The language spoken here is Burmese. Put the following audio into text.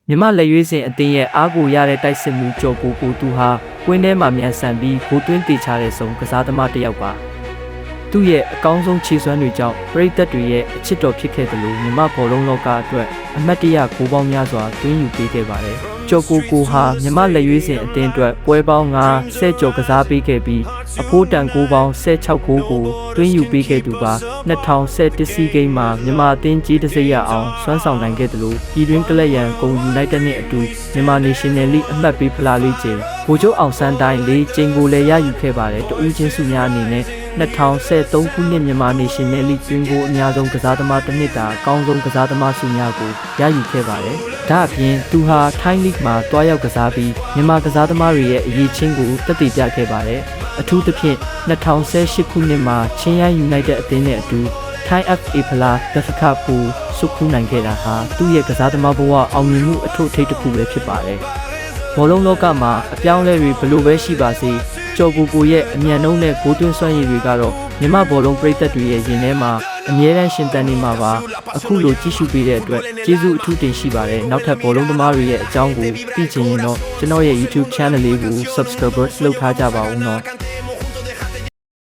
မြမလက်ရွေးစင်အတင်းရဲ့အားကိုရတဲ့တိုက်စစ်မှုကြော်ကိုသူဟာကွင်းထဲမှာမြန်ဆန်ပြီးဂိုးသွင်းတေချတဲ့ဆုံးကစားသမားတစ်ယောက်ပါသူ့ရဲ့အကောင်းဆုံးခြေစွမ်းတွေကြောင့်ပရိသတ်တွေရဲ့အချစ်တော်ဖြစ်ခဲ့တယ်လို့မြမဘောလုံးလောကအတွက်အမတ်တရဂိုးပေါင်းများစွာသွင်းယူပေးခဲ့ပါတယ်ကြော်ကိုဟာမြမလက်ရွေးစင်အတင်းအတွက်ပွဲပေါင်း90ကျော်ကစားပေးခဲ့ပြီးအဖိုးတန်ဂိုးပေါင်း16ဂိုးကိုသွင်းယူပေးခဲ့သူပါ2011စီးဂိမ်းမှာမြန်မာအသင်းကြီးတစ်စိရအောင်စွမ်းဆောင်နိုင်ခဲ့တယ်လို့ပြည်တွင်းကလပ်ရန်ဂုံယူနိုက်တက်နဲ့အတူမြန်မာနေရှင်နယ်လိအမှတ်ပေးဖလားလေးကျင်းဗိုလ်ချုပ်အောင်ဆန်းတိုင်း၄ကျင်းကိုလည်းရယူခဲ့ပါတယ်တဦးချင်းစုများအနေနဲ့2013ခုနှစ်မြန်မာနေရှင်နယ်လိတွင်ကိုအများဆုံးကစားသမားတစ်နှစ်တာအကောင်းဆုံးကစားသမားစုများကိုရယူခဲ့ပါတယ်ဒါအပြင်သူဟာထိုင်းလိမှာတွားရောက်ကစားပြီးမြန်မာကစားသမားတွေရဲ့အရေးချင်းကိုတက်တည်ပြခဲ့ပါတယ်အထူးသဖြင့်2018ခုနှစ်မှာချင်းရိုင်းယူနိုက်တက်အသင်းနဲ့အတူထိုင်း FA ဖလားဒဖခပူစုခုနိုင်ခဲ့တာဟာသူ့ရဲ့ကစားသမားဘဝအောင်မြင်မှုအထွတ်အထိပ်တစ်ခုပဲဖြစ်ပါတယ်ဘောလုံးလောကမှာအပြောင်းအလဲတွေဘလို့ပဲရှိပါစေကျော်ကိုရဲ့အမြန်နှုံးနဲ့ဂိုးသွင်းစွမ်းရည်တွေကတော့မြန်မာဘောလုံးပရိသတ်တွေရဲ့ရင်ထဲမှာအမြဲတမ်းရှင်သန်နေမှာပါအခုလိုကြည့်ရှုပေးတဲ့အတွက်ကျေးဇူးအထူးတင်ရှိပါတယ်နောက်ထပ်ဘောလုံးသမားတွေရဲ့အကြောင်းကိုသိချင်ရင်တော့ကျွန်တော်ရဲ့ YouTube channel လေးကို subscribe လုပ်ထားကြပါဦးနော်